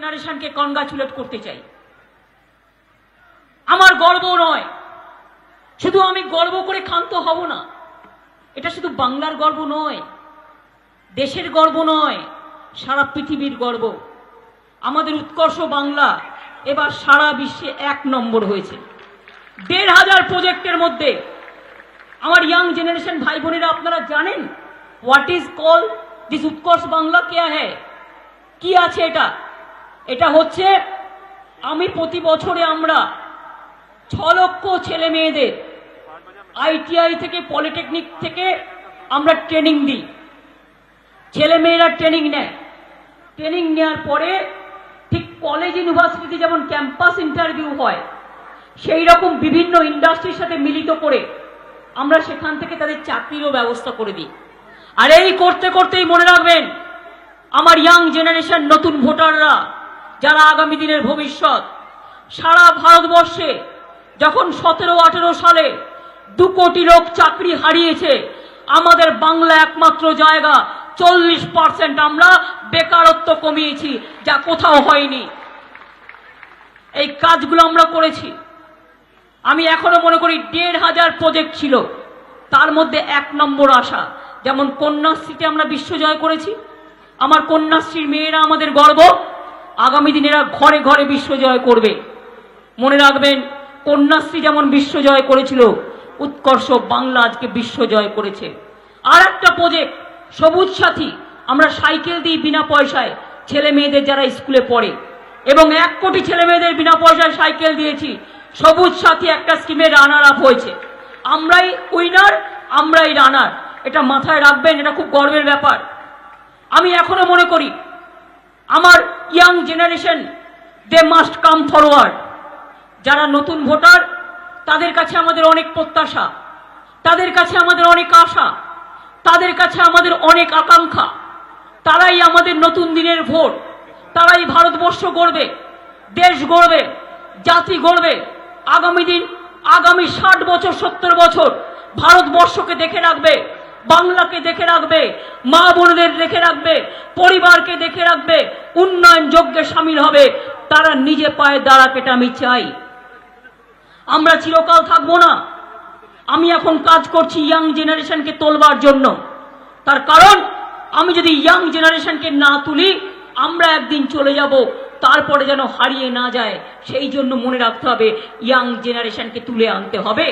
জেনারেশনকে congratulate করতে চাই। আমার গর্ব নয়, শুধু আমি গর্ব করে ক্ষান্ত হব না, এটা শুধু বাংলার গর্ব নয়, দেশের গর্ব নয়, সারা পৃথিবীর গর্ব। আমাদের উৎকর্ষ বাংলা এবার সারা বিশ্বে 1 নম্বর হয়েছে। 1,500 প্রজেক্টের মধ্যে। আমার ইয়াং জেনারেশন ভাই বোনেরা, আপনারা জানেন হোয়াট ইজ কল দিস উৎকর্ষ বাংলা কেয়া হ্যায়, কি আছে এটা? এটা হচ্ছে আমি প্রতি বছরে আমরা 6 লক্ষ ছেলে মেয়েদের ITI থেকে পলিটেকনিক থেকে আমরা ট্রেনিং দিই। ছেলে মেয়েরা ট্রেনিং নেয়, ট্রেনিং নেওয়ার পরে ঠিক কলেজ ইউনিভার্সিটিতে যেমন ক্যাম্পাস ইন্টারভিউ হয়, সেই রকম বিভিন্ন ইন্ডাস্ট্রির সাথে মিলিত করে আমরা সেখান থেকে তাদের চাকরিরও ব্যবস্থা করে দিই। আর এই করতে করতেই মনে রাখবেন, আমার ইয়াং জেনারেশন নতুন ভোটাররা যারা আগামী দিনের ভবিষ্যৎ, সারা ভারতবর্ষে যখন 17-18 সালে 2 কোটি লোক চাকরি হারিয়েছে, আমাদের বাংলা একমাত্র জায়গা 40% আমরা বেকারত্ব কমিয়েছি, যা কোথাও হয়নি। এই কাজগুলো আমরা করেছি। আমি এখনো মনে করি 1,500 প্রজেক্ট ছিল, তার মধ্যে 1 নম্বর আসা। যেমন কন্যাশ্রীতে আমরা বিশ্বজয় করেছি, আমার কন্যাশ্রীর মেয়েরা আমাদের গর্ব, আগামী দিনেরা ঘরে ঘরে বিশ্বজয় করবে। মনে রাখবেন, কন্যাশ্রী যেমন বিশ্বজয় করেছিল, উৎকর্ষ বাংলা আজকে বিশ্বজয় করেছে। আর একটা প্রজেক্ট সবুজ সাথী, আমরা সাইকেল দিই বিনা পয়সায় ছেলে মেয়েদের যারা স্কুলে পড়ে, এবং 1 কোটি ছেলে মেয়েদের বিনা পয়সায় সাইকেল দিয়েছি। সবুজ সাথী একটা স্কিমে রানার আপ হয়েছে, আমরাই উইনার, আমরাই রানার। এটা মাথায় রাখবেন, এটা খুব গর্বের ব্যাপার। আমি এখনো মনে করি আমার young generation they must come forward. যারা নতুন ভোটার, তাদের কাছে আমাদের অনেক প্রত্যাশা, তাদের কাছে আমাদের অনেক আশা, তাদের কাছে আমাদের অনেক আকাঙ্ক্ষা। তারাই আমাদের নতুন দিনের ভোট, তারাই ভারতবর্ষ গড়বে, দেশ গড়বে, জাতি গড়বে। আগামী দিন, আগামী 60 বছর 70 বছর ভারতবর্ষকে দেখে রাখবে, বাংলাকে দেখে রাখবে, মা বোনদের দেখে রাখবে, পরিবারকে দেখে রাখবে, উন্নয়ন যজ্ঞে সামিল হবে। তারা নিজে পায়ে দাঁড়াক, এটা আমি চাই। আমরা চিরকাল থাকবো না। আমি এখন কাজ করছি ইয়াং জেনারেশনকে তোলবার জন্য। তার কারণ, আমি যদি ইয়াং জেনারেশনকে না তুলি, আমরা একদিন চলে যাব, তারপরে যেন হারিয়ে না যায়। সেই জন্য মনে রাখতে হবে, ইয়াং জেনারেশনকে তুলে আনতে হবে।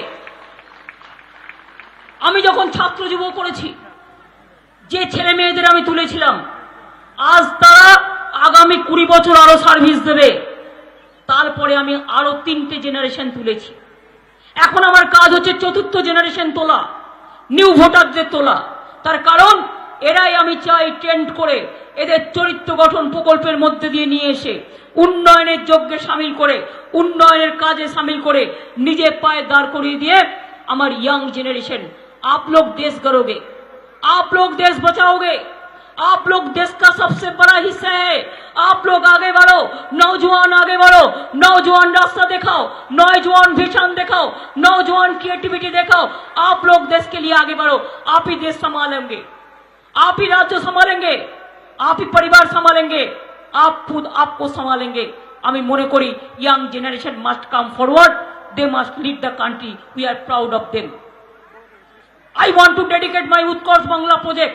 আমি যখন ছাত্র যুব করেছি, যে ছেলে মেয়েদের আমি তুলেছিলাম, আজ তারা আগামী 20 বছর আরো সার্ভিস দেবে। তারপরে আমি আরো 3টে জেনারেশন তুলেছি। এখন আমার কাজ হচ্ছে 4র্থ জেনারেশন তোলা, নিউ ভোটারদের তোলা। তার কারণ, এরাই আমি চাই ট্রেন্ড করে, এদের চরিত্র গঠন প্রকল্পের মধ্যে দিয়ে নিয়ে এসে উন্নয়নের যজ্ঞে সামিল করে, উন্নয়নের কাজে সামিল করে, নিজে পায়ে দাঁড় করিয়ে দিয়ে আমার ইয়াং জেনারেशन, आप लोग देश करोगे, आप लोग देश बचाओगे, आप लोग देश का सबसे बड़ा हिस्सा है। आप लोग आगे बढ़ो, नौजवान आगे बढ़ो, नौजवान रास्ता दिखाओ, नौजवान विजन दिखाओ, नौजवान क्रिएटिविटी दिखाओ। आप लोग देश के लिए आगे बढ़ो, आप ही देश संभालेंगे, आप ही राज्य संभालेंगे, आप ही परिवार संभालेंगे, आप खुद आपको संभालेंगे। আমি মনে করি young generation must come forward, they must lead the country, we are proud of them. I want to dedicate my Utkarsh Bangla project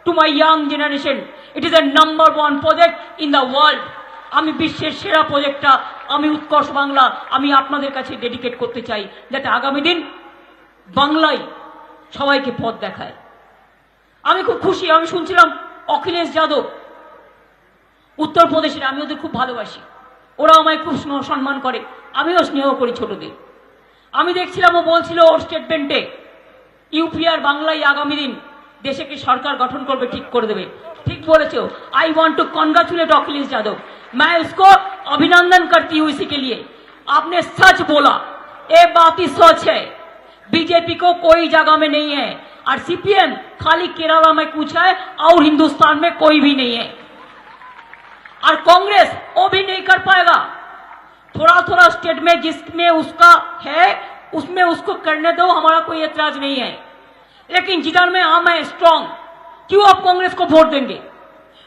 to my young generation. It is a #1 project in the world. আমি বিশ্বের সেরা প্রজেক্টটা আমি উৎকর্ষ বাংলা আমি আপনাদের কাছে dedicate করতে চাই, যাতে আগামী দিন বাংলায় সবাইকে পথ দেখায়। আমি খুব খুশি, আমি শুনছিলাম অখিলেশ যাদব উত্তরপ্রদেশের, আমি ওদের খুব ভালোবাসি, ওরা আমায় খুব সম্মান করে, আমিও স্নেহ করি ছোটদের। আমি দেখছিলাম ও বলছিল ওর স্টেটমেন্টে, ইউপি আর বাংলায় আগামী দিন দেশকে সরকার গঠন করবে, ঠিক করে দেবে। ঠিক বলেছো। I want to congratulate Akhilesh Yadav, मैं उसको अभिनंदन करती हूँ इसी के लिए। आपने सच बोला, ये बात ही सच है, बीजेपी को कोई जगह में नहीं है, और सीपीएम खाली केरला में कुछ है और हिंदुस्तान में कोई भी नहीं है, और कांग्रेस वो भी नहीं कर पाएगा। थोड़ा थोड़ा स्टेट में जिसमें उसका है उसमें उसको करने दो, हमारा कोई एतराज नहीं है, लेकिन जिधर में हम है स्ट्रांग, क्यों आप कांग्रेस को वोट देंगे?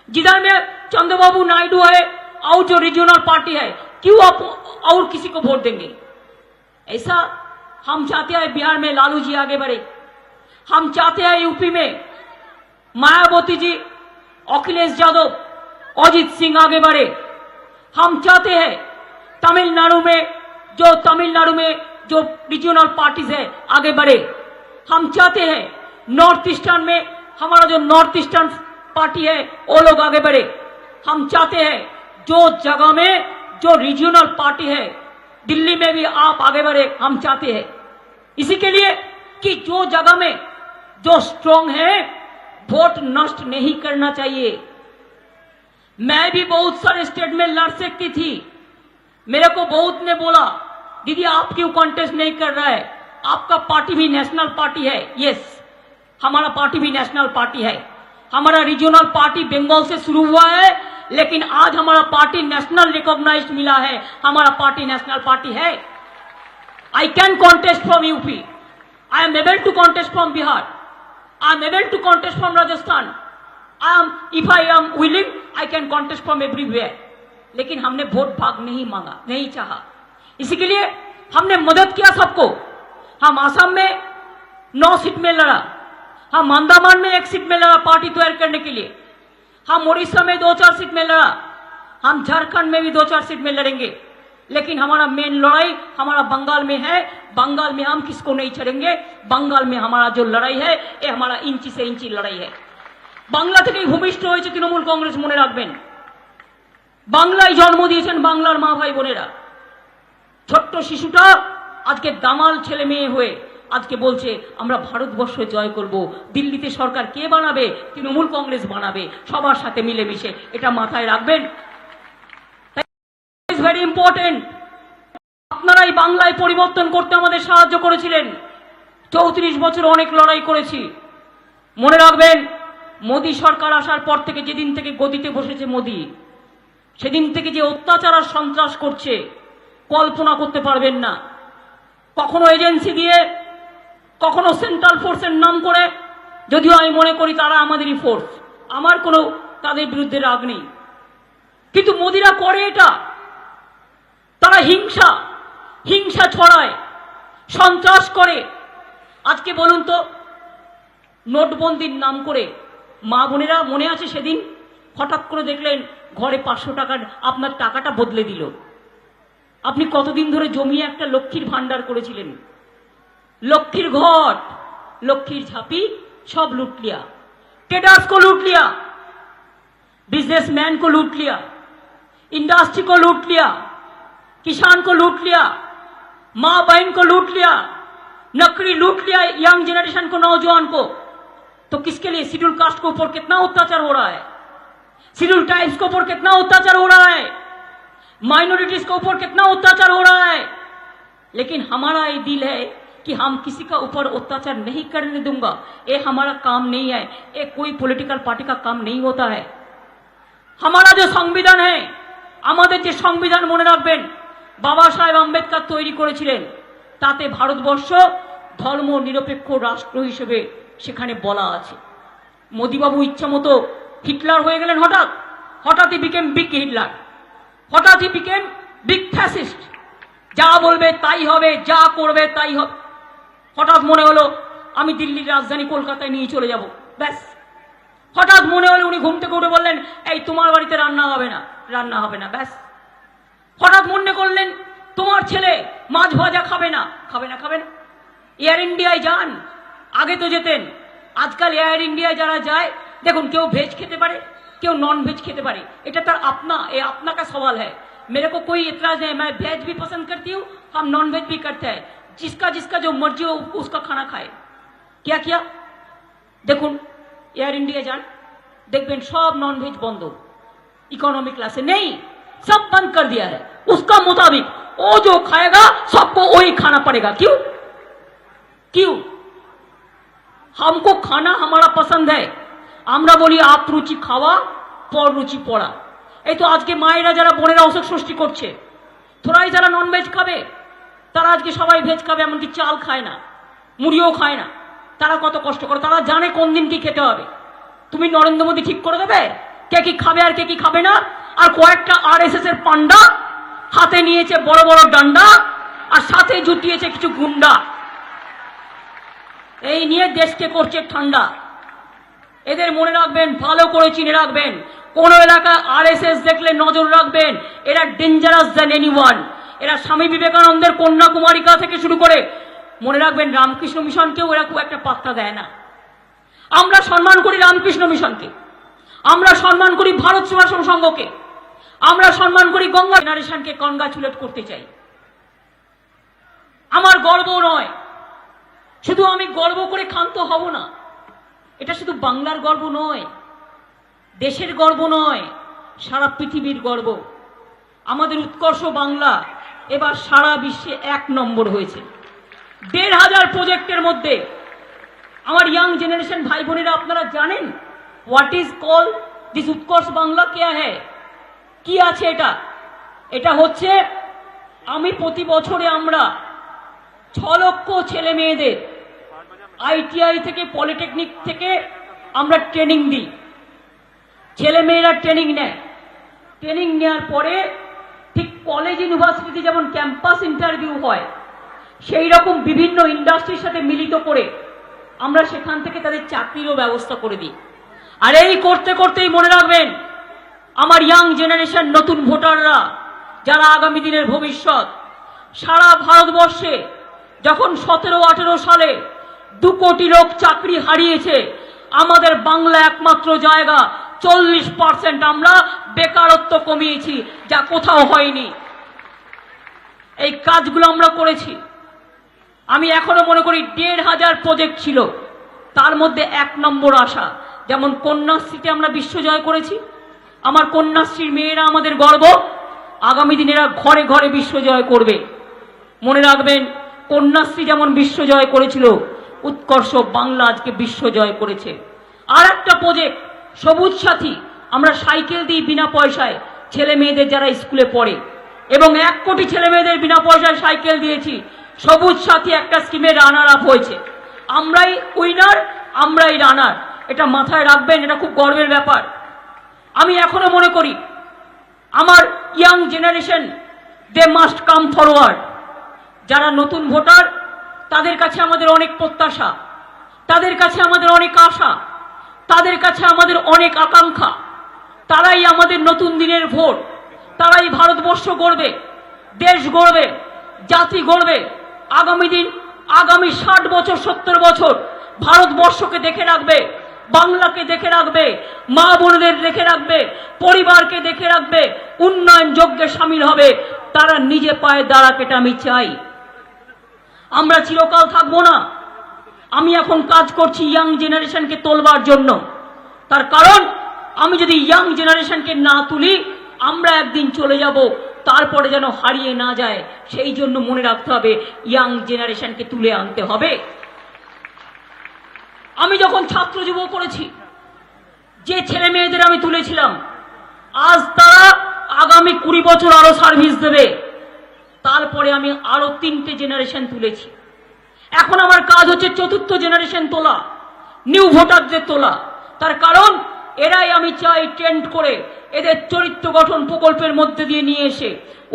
जिधर में चंद्रबाबू नायडू है और जो रीजनल पार्टी है, क्यों आप और किसी को वोट देंगे? ऐसा हम चाहते हैं बिहार में लालू जी आगे बढ़े, हम चाहते हैं यूपी में मायावती जी, अखिलेश यादव, अजीत सिंह आगे बढ़े, हम चाहते हैं तमिलनाडु में जो रीजनल पार्टीज है आगे बढ़े, हम चाहते हैं नॉर्थ ईस्टर्न में हमारा जो नॉर्थ ईस्टर्न पार्टी है वो लोग आगे बढ़े, हम चाहते हैं जो जगह में जो रीजनल पार्टी है दिल्ली में भी आप आगे बढ़े, हम चाहते हैं इसी के लिए कि जो जगह में जो स्ट्रांग है वोट नष्ट नहीं करना चाहिए। मैं भी बहुत सारे स्टेट में लड़ सकती थी, मेरे को बहुत ने बोला दीदी आप क्यों कॉन्टेस्ट नहीं कर रहा है, आपका पार्टी भी नेशनल पार्टी है। यस, हमारा पार्टी भी नेशनल पार्टी है, हमारा रीजनल पार्टी बंगाल से शुरू हुआ है, लेकिन आज हमारा पार्टी नेशनल रिकॉग्नाइज्ड मिला है, हमारा पार्टी नेशनल पार्टी है। I can contest from UP, I am able to contest from Bihar, I am able to contest from Rajasthan, if I am willing I can contest from everywhere. लेकिन हमने vote भाग नहीं मांगा, नहीं चाहा, इसी के लिए हमने मदद किया सबको। हम आसाम में 9 सीट में लड़ा, हम अंडमान में 1 सीट में लड़ा पार्टी तैयार करने के लिए, हम उड़ीसा में 2-4 सीट में लड़ा, हम झारखंड में भी 2-4 सीट में लड़ेंगे, लेकिन हमारा मेन लड़ाई हमारा बंगाल में है। बंगाल में हम किसको नहीं छोड़ेंगे, बंगाल में हमारा जो लड़ाई है ये हमारा इंची से इंची लड़ाई है। বাংলা থেকেই ভূমিষ্ঠ হয়েছে তৃণমূল কংগ্রেস, মনে রাখবেন। বাংলায় জন্ম দিয়েছেন বাংলার মা ভাই বোনেরা। ছোট্ট শিশুটা আজকে দামাল ছেলে মেয়ে হয়ে আজকে বলছে আমরা ভারতবর্ষ জয় করব, দিল্লিতে সরকার কে বানাবে, তৃণমূল কংগ্রেস বানাবে, সবার সাথে মিলেমিশে, এটা মাথায় রাখবেন। Is very important. আপনারাই বাংলায় পরিবর্তন করতে আমাদের সাহায্য করেছিলেন, 34 বছর অনেক লড়াই করেছি। মনে রাখবেন মোদী সরকার আসার পর থেকে যেদিন থেকে গদিতে বসেছে মোদী, সেদিন থেকে যে অত্যাচার আর সন্ত্রাস করছে কল্পনা করতে পারবেন না। কখনো এজেন্সি দিয়ে, কখনো সেন্ট্রাল ফোর্সের নাম করে, যদিও আমি মনে করি তারা আমাদেরই ফোর্স, আমার কোনো তাদের বিরুদ্ধে রাগ নেই, কিন্তু মোদিরা করে এটা। তারা হিংসা ছড়ায়, সন্ত্রাস করে। আজকে বলুন তো, নোটবন্দির নাম করে মা বোনেরা, মনে আছে সেদিন হঠাৎ করে দেখলেন ঘরে 500 টাকার আপনার টাকাটা বদলে দিল। আপনি কতদিন ধরে জমিয়ে একটা লক্ষ্মীর ভান্ডার করেছিলেন, लक्ष्मीर घट, लक्ष्मीर झापी सब लूट लिया, ट्रेडर्स को लूट लिया, बिजनेसमैन को लूट लिया, इंडस्ट्री को लूट लिया, किसान को लूट लिया, माँ बहन को लूट लिया, नौकरी लूट लिया, यंग जनरेशन को, नौजवान को। तो किसके लिए? शेड्यूल कास्ट के ऊपर कितना अत्याचार हो रहा है, शेड्यूल ट्राइब्स के ऊपर कितना अत्याचार हो रहा है, माइनॉरिटीज के ऊपर कितना अत्याचार हो रहा है। लेकिन हमारा ये दिल है कि हम किसी का ऊपर अत्याचार नहीं करने दूंगा। ये हमारा काम नहीं है, ये कोई पॉलिटिकल पार्टी का काम नहीं होता है। हमारा जो संविधान है, আমাদের যে সংবিধান মনে রাখবেন বাবা সাহেব আম্বেদকর তৈরি করেছিলেন, তাতে ভারতবর্ষ ধর্ম নিরপেক্ষ রাষ্ট্র হিসেবে সেখানে বলা আছে। মোদিবাবু ইচ্ছামতো হিটলার হয়ে গেলেন, হঠাৎই বিকেম বিগ হিটলার, হঠাৎই বিকেম বিগ ফ্যাসিস্ট। যা বলবে তাই হবে, যা করবে তাই হবে। হঠাৎ মনে হলো আমি দিল্লির রাজধানী কলকাতায় নিয়ে চলে যাব, ব্যাস। হঠাৎ মনে হলো উনি ঘুম থেকে উঠে বললেন এই তোমার বাড়িতে রান্না হবে না, ব্যাস। হঠাৎ মনে করলেন তোমার ছেলে মাছ ভাজা খাবে না। এয়ার ইন্ডিয়ায় যান, আগে তো যেতেন, আজকাল এয়ার ইন্ডিয়ায় যারা যায় দেখুন কেউ ভেজ খেতে পারে, কেউ নন ভেজ খেতে পারে, এটা তার अपना का सवाल है। मेरे को कोई इतराज नहीं, मैं वेज भी पसंद करती हूँ, हम नॉन वेज भी करते हैं, जिसका जो मर्जी हो उसका खाना खाए। क्या किया देखुन, एयर इंडिया जान देखबेन सब नॉन वेज बंद, इकोनॉमी क्लास नहीं, सब बंद कर दिया है। उसका मुताबिक वो जो खाएगा सबको वही खाना पड़ेगा। क्यों? हमको खाना हमारा पसंद है, আমরা বলি आप रुचि खावा पर रुचि पड़ा। এই তো আজকে মায়েরা যারা বোনেরা অসুখ সৃষ্টি করছে, থোড়াই যারা নন ভেজ খাবে তারা আজকে সবাই ভেজ খাবে, এমনকি চাল খায় না, মুড়িও খায় না। তারা কত কষ্ট করে, তারা জানে কোন দিন কি খেতে হবে। তুমি নরেন্দ্র মোদী ঠিক করে দেবে কে কি খাবে আর কে কি খাবে না? আর কয়েকটা আরএসএস এর পান্ডা হাতে নিয়েছে বড় বড় ডান্ডা আর সাথে জুটিয়েছে কিছু গুন্ডা। এই নিয়ে দেশকে করছে ঠান্ডা। এদের মনে রাখবেন, ভালো করে চিনে রাখবেন, কোন এলাকায় আরএসএস দেখলে নজর রাখবেন। এরা ডেঞ্জারাস দ্যান এনিওয়ান। এরা স্বামী বিবেকানন্দের কন্যাকুমারিকা থেকে শুরু করে, মনে রাখবেন, রামকৃষ্ণ মিশনকেও এরা খুব একটা পাত্তা দেয় না। আমরা সম্মান করি রামকৃষ্ণ মিশনকে, আমরা সম্মান করি ভারত সেবাশ্রম সংঘকে, আমরা সম্মান করি গঙ্গা জেনারেশনকে কনগ্রাচুলেট করতে চাই। আমার গর্ব নয়, শুধু আমি গর্ব করে ক্ষান্ত হব না। এটা শুধু বাংলার গর্ব নয়, দেশের গর্ব নয়, সারা পৃথিবীর গর্ব। আমাদের উৎকর্ষ বাংলা এবার সারা বিশ্বে 1 নম্বর হয়েছে। 1,500 প্রজেক্টের মধ্যে। আমার ইয়াং জেনারেশন ভাই বোনেরা, আপনারা জানেন হোয়াট ইজ কল দিস উৎকর্ষ বাংলা কে হ্যায়, কি আছে এটা? এটা হচ্ছে, আমি প্রতি বছরে আমরা 6 লক্ষ ছেলে মেয়েদের আইটিআই থেকে, পলিটেকনিক থেকে আমরা ট্রেনিং দিই। ছেলে মেয়েরা ট্রেনিং নেয়। ট্রেনিং নেওয়ার পরে ঠিক কলেজ ইউনিভার্সিটিতে যেমন ক্যাম্পাস ইন্টারভিউ হয়, সেই রকম বিভিন্ন ইন্ডাস্ট্রির সাথে মিলিত করে আমরা সেখান থেকে তাদের চাকরিরও ব্যবস্থা করে দিই। আর এই করতে করতেই মনে রাখবেন, আমার ইয়াং জেনারেশন, নতুন ভোটাররা, যারা আগামী দিনের ভবিষ্যৎ, সারা ভারতবর্ষে যখন 17-18 সালে 2 কোটি লোক চাকরি হারিয়েছে, আমাদের বাংলা একমাত্র জায়গা 40% আমরা বেকারত্ব কমিয়েছি, যা কোথাও হয়নি। এই কাজগুলো আমরা করেছি। আমি এখনো মনে করি 1,500 প্রজেক্ট ছিল, তার মধ্যে 1 নম্বর আসা। যেমন কন্যাশ্রীতে আমরা বিশ্বজয় করেছি। আমার কন্যাশ্রীর মেয়েরা আমাদের গর্ব। আগামী দিনেরা ঘরে ঘরে বিশ্বজয় করবে। মনে রাখবেন, কন্যাশ্রী যেমন বিশ্বজয় করেছিল, উৎকর্ষ বাংলা আজকে বিশ্বজয় করেছে। আর একটা প্রজেক্ট সবুজ সাথী, আমরা সাইকেল দিই বিনা পয়সায় ছেলে মেয়েদের যারা স্কুলে পড়ে, এবং 1 কোটি ছেলে মেয়েদের বিনা পয়সায় সাইকেল দিয়েছি। সবুজ সাথী একটা স্কিমে রানার আপ হয়েছে। আমরাই উইনার, আমরাই রানার। এটা মাথায় রাখবেন, এটা খুব গর্বের ব্যাপার। আমি এখনো মনে করি আমার young generation, they must come forward. যারা নতুন ভোটার, তাদের কাছে আমাদের অনেক প্রত্যাশা, তাদের কাছে আমাদের অনেক আশা, তাদের কাছে আমাদের অনেক আকাঙ্ক্ষা। তারাই আমাদের নতুন দিনের ভোট। তারাই ভারতবর্ষ গড়বে, দেশ গড়বে, জাতি গড়বে। আগামী দিন, আগামী 60 বছর, 70 বছর ভারতবর্ষকে দেখে রাখবে, বাংলাকে দেখে রাখবে, মা বোনদের দেখে রাখবে, পরিবারকে দেখে রাখবে, উন্নয়ন যজ্ঞে সামিল হবে। তারা নিজে পায়ে দাঁড়াক, এটা আমি চাই। আমরা চিরকাল থাকবো না। আমি এখন কাজ করছি ইয়াং জেনারেশনকে তোলবার জন্য। তার কারণ, আমি যদি ইয়াং জেনারেশনকে না তুলি, আমরা একদিন চলে যাব, তারপরে যেন হারিয়ে না যায়। সেই জন্য মনে রাখতে হবে, ইয়াং জেনারেশনকে তুলে আনতে হবে। আমি যখন ছাত্র যুব করেছি, যে ছেলে মেয়েদের আমি তুলেছিলাম, আজ তারা আগামী 20 বছর আরো সার্ভিস দেবে। তারপরে আমি আরো 3টে জেনারেশন তুলেছি। এখন আমার কাজ হচ্ছে 4র্থ জেনারেশন তোলা, নিউ ভোটারদের তোলা। তার কারণ, এরাই আমি চাই ট্রেন্ড করে, এদের চরিত্র গঠন প্রকল্পের মধ্যে দিয়ে নিয়ে এসে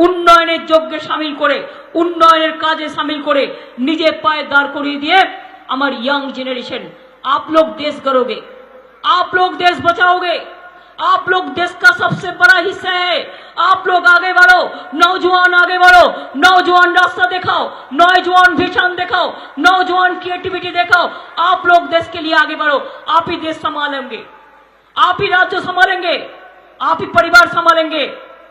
উন্নয়নের যজ্ঞে সামিল করে, উন্নয়নের কাজে সামিল করে, নিজে পায়ে দাঁড় করিয়ে দিয়ে আমার यंग जनरेशन, आप लोग देश करोगे, आप लोग देश बचाओगे, आप लोग देश का सबसे बड़ा हिस्सा है। आप लोग आगे बढ़ो, नौजवान आगे बढ़ो, नौजवान रास्ता दिखाओ, नौजवान विजन दिखाओ, नौजवान क्रिएटिविटी दिखाओ। आप लोग देश के लिए आगे बढ़ो। आप ही देश संभालेंगे, आप ही राज्य संभालेंगे, आप ही परिवार संभालेंगे,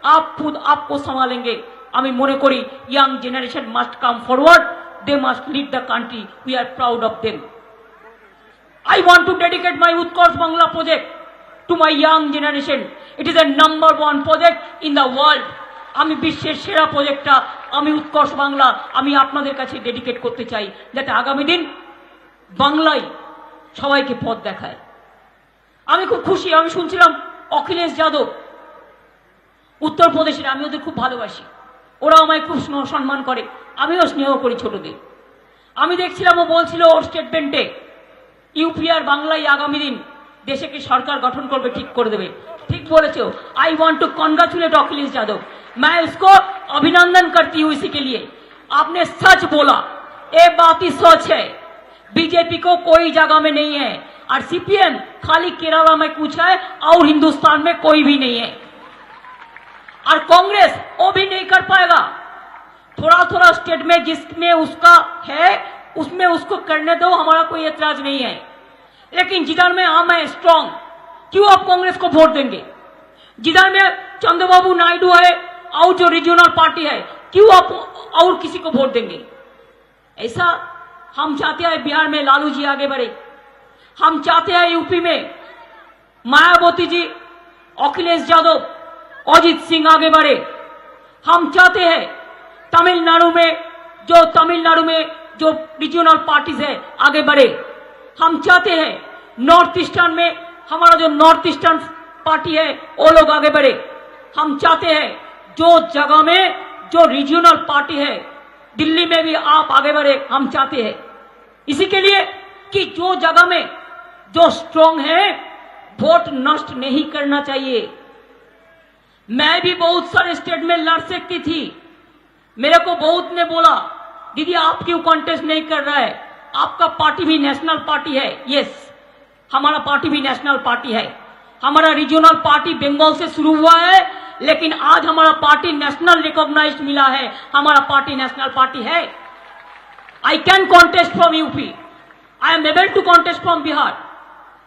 आप खुद आपको संभालेंगे। আমি মনে করি young generation must come forward, they must lead the country, we are proud of them. I want to dedicate my Utkarsh Bangla project to my young generation. It is a #1 project in the world. আমি বিশ্বের সেরা প্রজেক্টটা আমি উৎকর্ষ বাংলা আমি আপনাদের কাছে dedicate করতে চাই, যাতে আগামী দিন বাংলায় সবাইকে পথ দেখায়। আমি খুব খুশি, আমি শুনছিলাম অখিলেশ যাদব উত্তরপ্রদেশের, আমি ওদের খুব ভালোবাসি, ওরা আমায় খুব সম্মান করে, আমিও স্নেহ করি ছোটদের। আমি দেখছিলাম ও বলছিল ওর স্টেটমেন্টে ইউপি আর বাংলায় আগামী দিন দেশে কি সরকার গঠন করবে, ঠিক করে দেবে। ठीक बोले थे। I want to congratulate Akhilesh Yadav, मैं उसको अभिनंदन करती हूँ इसी के लिए। आपने सच बोला, एक बात ही सच है, बीजेपी को कोई जगह में नहीं है, और सीपीएम खाली केरला में कुछ है और हिंदुस्तान में कोई भी नहीं है, और कांग्रेस वो भी नहीं कर पाएगा। थोड़ा थोड़ा स्टेट में जिसमें उसका है उसमें उसको करने दो, हमारा कोई एतराज नहीं है, लेकिन जिधर में हम है स्ट्रांग, क्यों आप कांग्रेस को वोट देंगे? जिधर में चंद्रबाबू नायडू है और जो रीजनल पार्टी है, क्यों आप और किसी को वोट देंगे? ऐसा हम चाहते हैं बिहार में लालू जी आगे बढ़े, हम चाहते हैं यूपी में मायावती जी, अखिलेश यादव, अजीत सिंह आगे बढ़े, हम चाहते हैं तमिलनाडु में जो रीजनल पार्टीज है आगे बढ़े, हम चाहते हैं नॉर्थ ईस्टर्न में हमारा जो नॉर्थ ईस्टर्न पार्टी है वो लोग आगे बढ़े, हम चाहते हैं जो जगह में जो रीजनल पार्टी है दिल्ली में भी आप आगे बढ़े, हम चाहते हैं इसी के लिए कि जो जगह में जो स्ट्रांग है वोट नष्ट नहीं करना चाहिए। मैं भी बहुत सारे स्टेट में लड़ सकती थी, मेरे को बहुत ने बोला दीदी आप क्यों कॉन्टेस्ट नहीं कर रहा है, आपका पार्टी भी नेशनल पार्टी है। यस, हमारा पार्टी भी नेशनल पार्टी है, हमारा रीजनल पार्टी बंगाल से शुरू हुआ है, लेकिन आज हमारा पार्टी नेशनल रिकॉग्नाइज्ड मिला है, हमारा पार्टी नेशनल पार्टी है। I can contest from UP, I am able to contest from Bihar,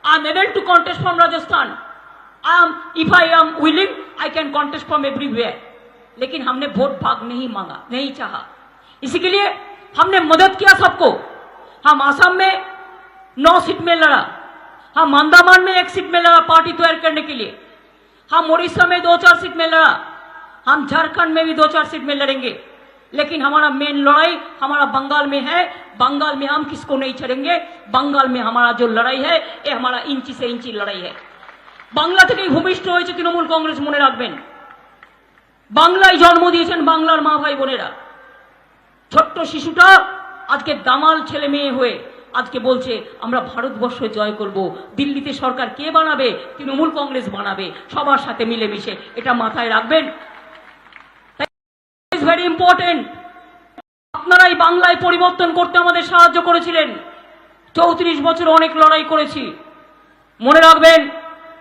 I am able to contest from Rajasthan, if I am willing I can contest from everywhere. लेकिन हमने vote भाग नहीं मांगा, नहीं चाहा, इसी के लिए हमने मदद किया सबको। हम आसाम में 9 सीट में लड़ा, हम अंडमान में 1 सीट में लड़ा पार्टी तैयार करने के लिए, हम उड़ीसा में 2-4 सीट में लड़ा, हम झारखंड में भी 2-4 सीट में लड़ेंगे, लेकिन हमारा मेन लड़ाई हमारा बंगाल में है। बंगाल में हम किसको नहीं छोड़ेंगे, बंगाल में हमारा जो लड़ाई है ये हमारा इंची से इंची लड़ाई है। বাংলা থেকেই ভূমিষ্ঠ হয়েছে তৃণমূল কংগ্রেস, মনে রাখবেন। বাংলায় জন্ম দিয়েছেন বাংলার মা ভাই বোনেরা। ছোট্ট শিশুটা আজকে দামাল ছেলে মেয়ে হয়ে আজকে বলছে আমরা ভারতবর্ষ জয় করব, দিল্লিতে সরকার কে বানাবে, তৃণমূল কংগ্রেস বানাবে, সবার সাথে মিলেমিশে, এটা মাথায় রাখবেন। Is very important. আপনারাই বাংলায় পরিবর্তন করতে আমাদের সাহায্য করেছিলেন, 34 বছর অনেক লড়াই করেছি। মনে রাখবেন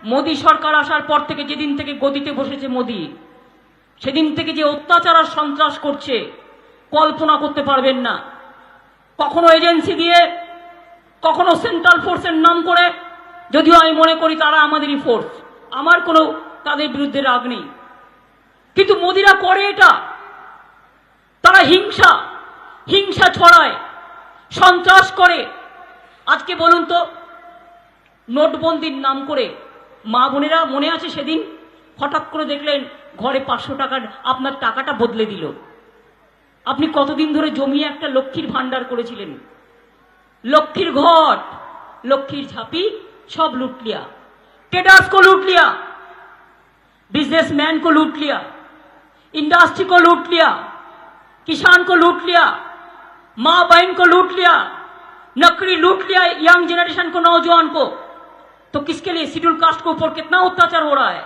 মোদী সরকার আসার পর থেকে যেদিন থেকে গদিতে বসেছে মোদী, সেদিন থেকে যে অত্যাচার আর সন্ত্রাস করছে কল্পনা করতে পারবেন না। কখনো এজেন্সি দিয়ে, কখনো সেন্ট্রাল ফোর্সের নাম করে, যদিও আমি মনে করি তারা আমাদেরই ফোর্স, আমার কোনো তাদের বিরুদ্ধে রাগ নেই, কিন্তু মোদীরা করে এটা। তারা হিংসা ছড়ায়, সন্ত্রাস করে। আজকে বলুন তো, নোটবন্দির নাম করে মা বোনেরা মনে আছে সেদিন হঠাৎ করে দেখলেন ঘরে 500 টাকার আপনার টাকাটা বদলে দিল। আপনি কতদিন ধরে জমিয়ে একটা লক্ষ্মীর ভান্ডার করেছিলেন, लक्ष्मीर घट, लक्ष्मीर झापी सब लूट लिया, ट्रेडर्स को लूट लिया, बिजनेसमैन को लूट लिया, इंडस्ट्री को लूट लिया, किसान को लूट लिया, माँ बहन को लूट लिया, नौकरी लूट लिया यंग जनरेशन को, नौजवान को। तो किसके लिए? शेड्यूल कास्ट के ऊपर कितना अत्याचार हो रहा है,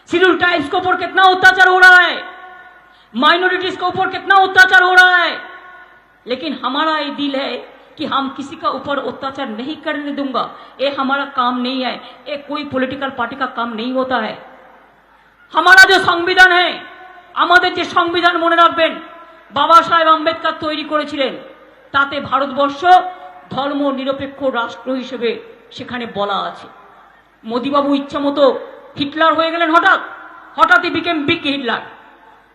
शेड्यूल ट्राइब्स के ऊपर कितना अत्याचार हो रहा है, माइनॉरिटीज के ऊपर कितना अत्याचार हो रहा है। लेकिन हमारा ये दिल है कि हम किसी का ऊपर अत्याचार नहीं करने दूंगा। ये हमारा काम नहीं है, ये कोई पॉलिटिकल पार्टी का काम नहीं होता है। हमारा जो संविधान है, আমাদের যে সংবিধান মনে রাখবেন বাবা সাহেব আম্বেদকর তৈরি করেছিলেন, তাতে ভারতবর্ষ ধর্ম নিরপেক্ষ রাষ্ট্র হিসেবে সেখানে বলা আছে। মোদিবাবু ইচ্ছামতো হিটলার হয়ে গেলেন, হঠাৎই বিকেম বিগ হিটলার,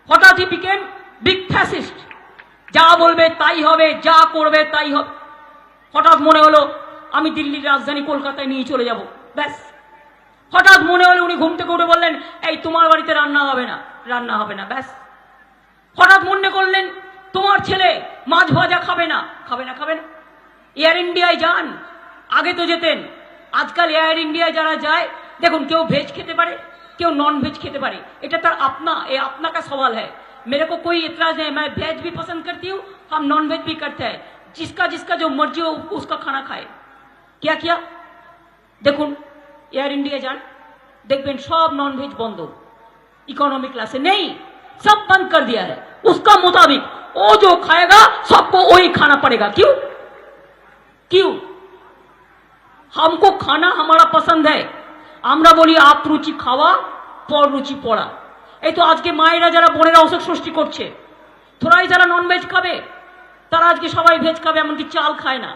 হঠাৎই বিকেম বিগ ফ্যাসিস্ট। যা বলবে তাই হবে, যা করবে তাই হবে। হঠাৎ মনে হলো আমি দিল্লির রাজধানী কলকাতায় নিয়ে চলে যাব, ব্যাস। হঠাৎ মনে হলো উনি ঘুম থেকে উঠে বললেন এই তোমার বাড়িতে রান্না হবে না, ব্যাস। হঠাৎ মনে করলেন তোমার ছেলে মাছ ভাজা খাবে না। এয়ার ইন্ডিয়ায় যান, আগে তো যেতেন, আজকাল এয়ার ইন্ডিয়ায় যারা যায় দেখুন কেউ ভেজ খেতে পারে, কেউ নন ভেज খেতে পারে, এটা তার अपना का सवाल है। मेरे को कोई इतराज नहीं, मैं वेज भी पसंद करती हूँ, हम नॉन वेज भी करते हैं, जिसका जो मर्जी हो उसका खाना खाए। क्या किया देखुन, एयर इंडिया जान, देखबें सब नॉन वेज बंद, इकोनॉमी क्लासे नहीं, सब बंद कर दिया है। उसका मुताबिक वो जो खाएगा सबको वही खाना पड़ेगा। क्यों क्यों? हमको खाना हमारा पसंद है, আমরা বলি আপ রুচি খাওয়া পর রুচি পড়া। এই তো আজকে মায়েরা যারা বোনেরা অসুখ সৃষ্টি করছে, তোরাই যারা নন ভেজ খাবে তারা আজকে সবাই ভেজ খাবে, এমনকি চাল খায় না,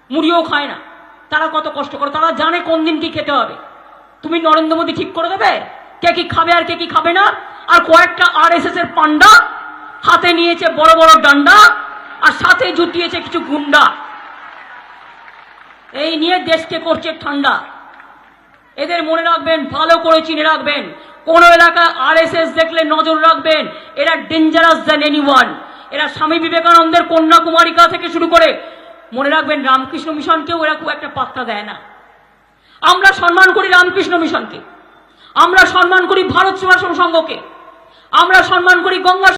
মুড়িও খায় না। তারা কত কষ্ট করে, তারা জানে কোন দিন কি খেতে হবে। তুমি নরেন্দ্র মোদী ঠিক করে দেবে কে কি খাবে আর কে কি খাবে না। আর কয়েকটা আরএসএস এর পান্ডা হাতে নিয়েছে বড় বড় ডান্ডা, আর সাথে জুটিয়েছে কিছু গুন্ডা, এই নিয়ে দেশকে করছে ঠান্ডা। এদের মনে রাখবেন, ভালো করে চিনে রাখবেন, কোন এলাকায় আরএসএস দেখলে নজর রাখবেন। এরা ডেঞ্জারাস দ্যান এনিওয়ান। এরা স্বামী বিবেকানন্দের কন্যাকুমারিকা থেকে শুরু করে, মনে রাখবেন রামকৃষ্ণ মিশনকেও এরা খুব একটা পাত্তা দেয় না। আমরা সম্মান করি রামকৃষ্ণ মিশনকে, আমরা সম্মান করি ভারত সেবাশ্রম সংঘকে, আমরা সম্মান করি গঙ্গা